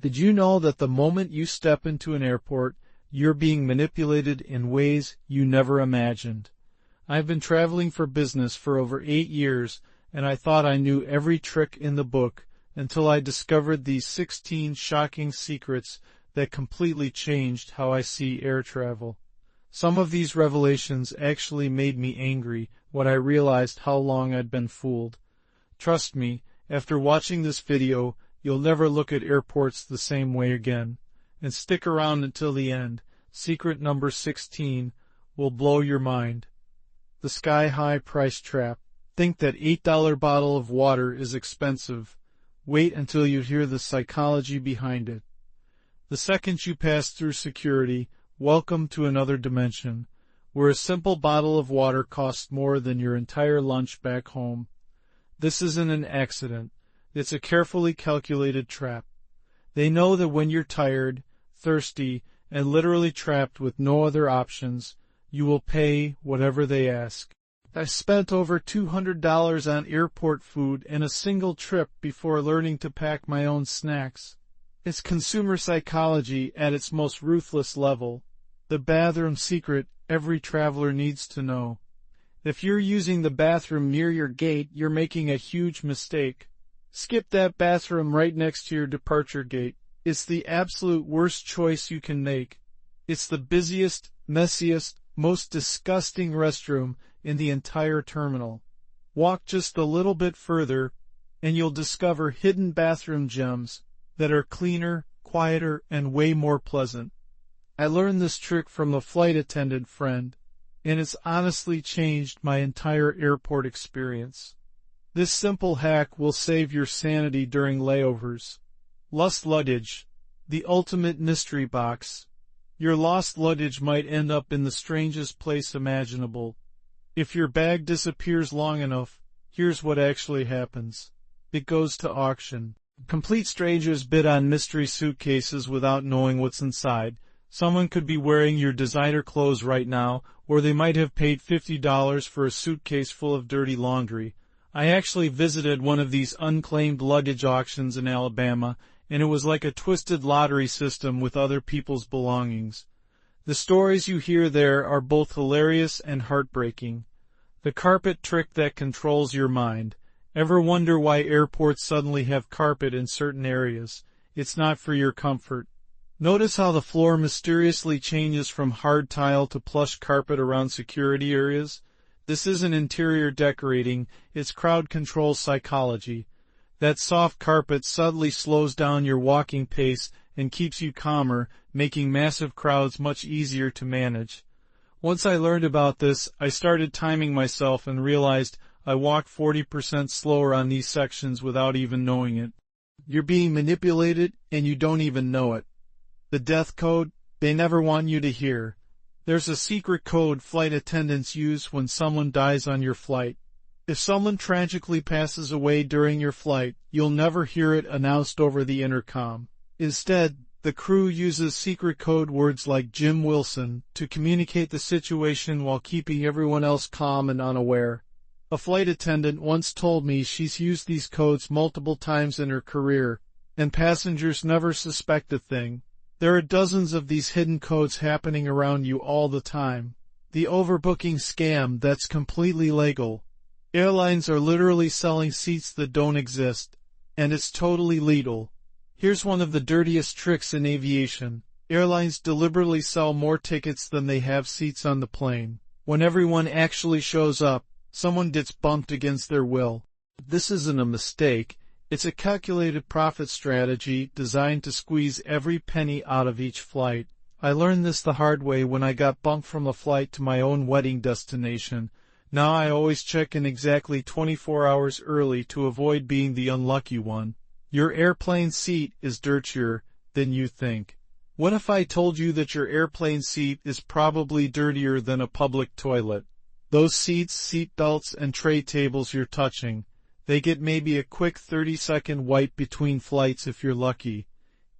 Did you know that the moment you step into an airport, you're being manipulated in ways you never imagined? I've been traveling for business for over 8 years, and I thought I knew every trick in the book until I discovered these 16 shocking secrets that completely changed how I see air travel. Some of these revelations actually made me angry when I realized how long I'd been fooled. Trust me, after watching this video, you'll never look at airports the same way again. And stick around until the end. Secret number 16 will blow your mind. The sky-high price trap. Think that $8 bottle of water is expensive. Wait until you hear the psychology behind it. The second you pass through security, welcome to another dimension, where a simple bottle of water costs more than your entire lunch back home. This isn't an accident. It's a carefully calculated trap. They know that when you're tired, thirsty, and literally trapped with no other options, you will pay whatever they ask. I spent over $200 on airport food in a single trip before learning to pack my own snacks. It's consumer psychology at its most ruthless level. The bathroom secret every traveler needs to know. If you're using the bathroom near your gate, you're making a huge mistake. Skip that bathroom right next to your departure gate. It's the absolute worst choice you can make. It's the busiest, messiest, most disgusting restroom in the entire terminal. Walk just a little bit further, and you'll discover hidden bathroom gems that are cleaner, quieter, and way more pleasant. I learned this trick from a flight attendant friend, and it's honestly changed my entire airport experience. This simple hack will save your sanity during layovers. Lost luggage, the ultimate mystery box. Your lost luggage might end up in the strangest place imaginable. If your bag disappears long enough, here's what actually happens. It goes to auction. Complete strangers bid on mystery suitcases without knowing what's inside. Someone could be wearing your designer clothes right now, or they might have paid $50 for a suitcase full of dirty laundry. I actually visited one of these unclaimed luggage auctions in Alabama, and it was like a twisted lottery system with other people's belongings. The stories you hear there are both hilarious and heartbreaking. The carpet trick that controls your mind. Ever wonder why airports suddenly have carpet in certain areas? It's not for your comfort. Notice how the floor mysteriously changes from hard tile to plush carpet around security areas? This isn't interior decorating, it's crowd control psychology. That soft carpet subtly slows down your walking pace and keeps you calmer, making massive crowds much easier to manage. Once I learned about this, I started timing myself and realized I walked 40% slower on these sections without even knowing it. You're being manipulated and you don't even know it. The death code, they never want you to hear. There's a secret code flight attendants use when someone dies on your flight. If someone tragically passes away during your flight, you'll never hear it announced over the intercom. Instead, the crew uses secret code words like Jim Wilson to communicate the situation while keeping everyone else calm and unaware. A flight attendant once told me she's used these codes multiple times in her career, and passengers never suspect a thing. There are dozens of these hidden codes happening around you all the time. The overbooking scam that's completely legal. Airlines are literally selling seats that don't exist, and it's totally legal. Here's one of the dirtiest tricks in aviation. Airlines deliberately sell more tickets than they have seats on the plane. When everyone actually shows up, someone gets bumped against their will. This isn't a mistake. It's a calculated profit strategy designed to squeeze every penny out of each flight. I learned this the hard way when I got bumped from a flight to my own wedding destination. Now I always check in exactly 24 hours early to avoid being the unlucky one. Your airplane seat is dirtier than you think. What if I told you that your airplane seat is probably dirtier than a public toilet? Those seats, seat belts, and tray tables you're touching, they get maybe a quick 30-second wipe between flights if you're lucky.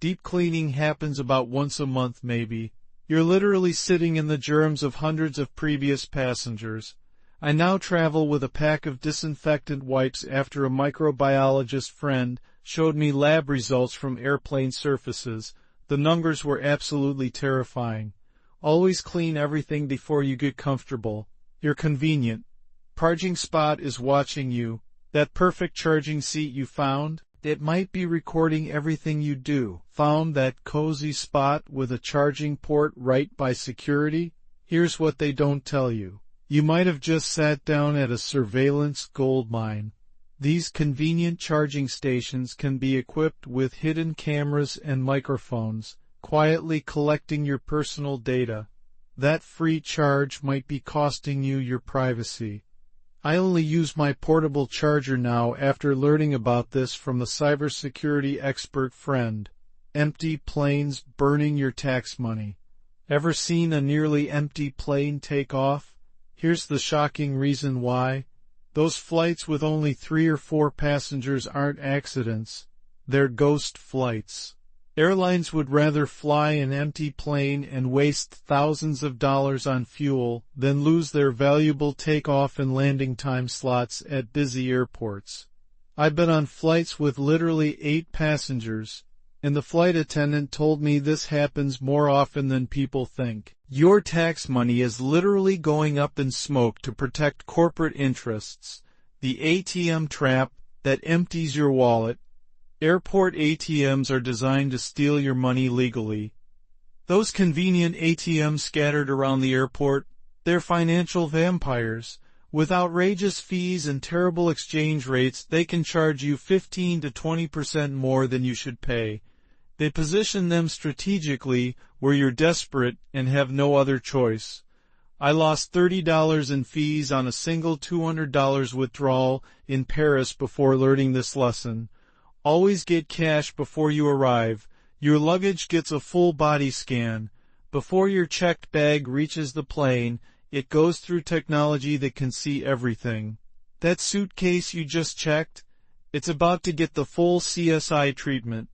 Deep cleaning happens about once a month maybe. You're literally sitting in the germs of hundreds of previous passengers. I now travel with a pack of disinfectant wipes after a microbiologist friend showed me lab results from airplane surfaces. The numbers were absolutely terrifying. Always clean everything before you get comfortable. You're convenient. Charging spot is watching you. That perfect charging seat you found? It might be recording everything you do. Found that cozy spot with a charging port right by security? Here's what they don't tell you. You might have just sat down at a surveillance gold mine. These convenient charging stations can be equipped with hidden cameras and microphones, quietly collecting your personal data. That free charge might be costing you your privacy. I only use my portable charger now after learning about this from a cybersecurity expert friend. Empty planes burning your tax money. Ever seen a nearly empty plane take off? Here's the shocking reason why. Those flights with only 3 or 4 passengers aren't accidents. They're ghost flights. Airlines would rather fly an empty plane and waste thousands of dollars on fuel than lose their valuable takeoff and landing time slots at busy airports. I've been on flights with literally 8 passengers, and the flight attendant told me this happens more often than people think. Your tax money is literally going up in smoke to protect corporate interests. The ATM trap that empties your wallet. Airport ATMs are designed to steal your money legally. Those convenient ATMs scattered around the airport, they're financial vampires. With outrageous fees and terrible exchange rates, they can charge you 15 to 20% more than you should pay. They position them strategically where you're desperate and have no other choice. I lost $30 in fees on a single $200 withdrawal in Paris before learning this lesson. Always get cash before you arrive. Your luggage gets a full body scan. Before your checked bag reaches the plane, it goes through technology that can see everything. That suitcase you just checked? It's about to get the full CSI treatment.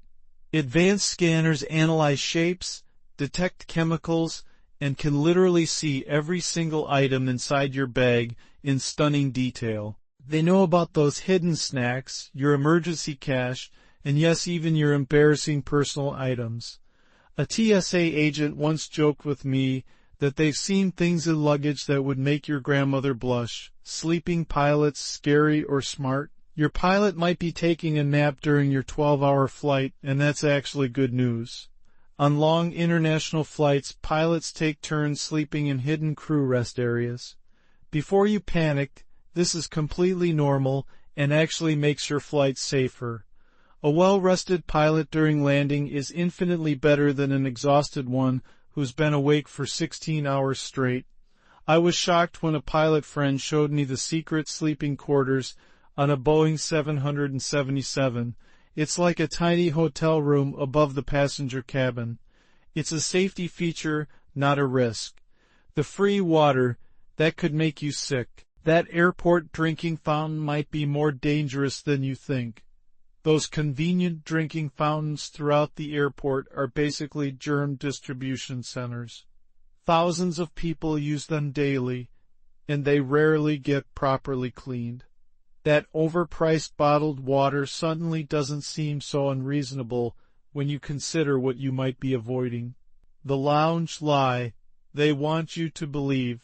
Advanced scanners analyze shapes, detect chemicals, and can literally see every single item inside your bag in stunning detail. They know about those hidden snacks, your emergency cash, and yes, even your embarrassing personal items. A TSA agent once joked with me that they've seen things in luggage that would make your grandmother blush. Sleeping pilots, scary or smart? Your pilot might be taking a nap during your 12-hour flight, and that's actually good news. On long international flights, pilots take turns sleeping in hidden crew rest areas. Before you panic, this is completely normal and actually makes your flight safer. A well-rested pilot during landing is infinitely better than an exhausted one who's been awake for 16 hours straight. I was shocked when a pilot friend showed me the secret sleeping quarters on a Boeing 777. It's like a tiny hotel room above the passenger cabin. It's a safety feature, not a risk. The free water, that could make you sick. That airport drinking fountain might be more dangerous than you think. Those convenient drinking fountains throughout the airport are basically germ distribution centers. Thousands of people use them daily, and they rarely get properly cleaned. That overpriced bottled water suddenly doesn't seem so unreasonable when you consider what you might be avoiding. The lounge lie. They want you to believe.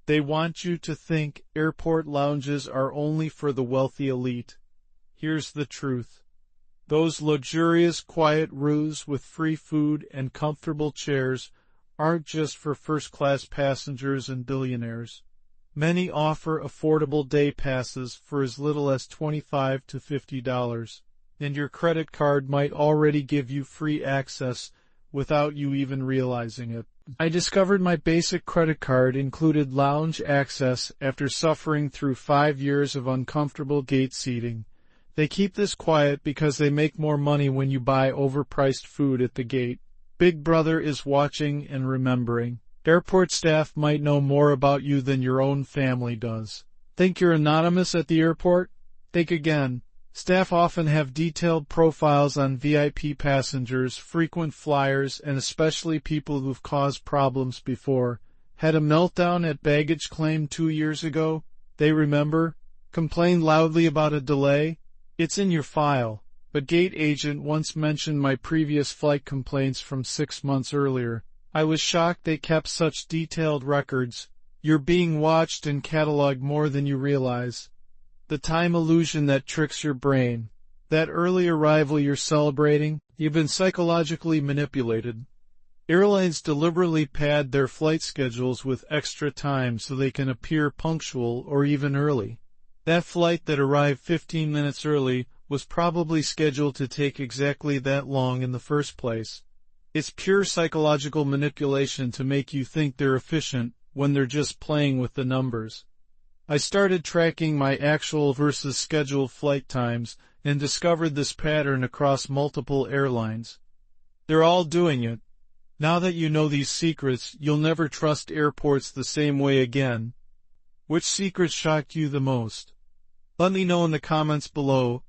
They want you to think airport lounges are only for the wealthy elite. Here's the truth. Those luxurious, quiet rooms with free food and comfortable chairs aren't just for first-class passengers and billionaires. Many offer affordable day passes for as little as $25 to $50, and your credit card might already give you free access without you even realizing it. I discovered my basic credit card included lounge access after suffering through 5 years of uncomfortable gate seating. They keep this quiet because they make more money when you buy overpriced food at the gate. Big Brother is watching and remembering. Airport staff might know more about you than your own family does. Think you're anonymous at the airport? Think again. Staff often have detailed profiles on VIP passengers, frequent flyers, and especially people who've caused problems before. Had a meltdown at baggage claim 2 years ago? They remember? Complained loudly about a delay? It's in your file. A gate agent once mentioned my previous flight complaints from 6 months earlier. I was shocked they kept such detailed records. You're being watched and cataloged more than you realize. The time illusion that tricks your brain. That early arrival you're celebrating, you've been psychologically manipulated. Airlines deliberately pad their flight schedules with extra time so they can appear punctual or even early. That flight that arrived 15 minutes early was probably scheduled to take exactly that long in the first place. It's pure psychological manipulation to make you think they're efficient when they're just playing with the numbers. I started tracking my actual versus scheduled flight times and discovered this pattern across multiple airlines. They're all doing it. Now that you know these secrets, you'll never trust airports the same way again. Which secret shocked you the most? Let me know in the comments below.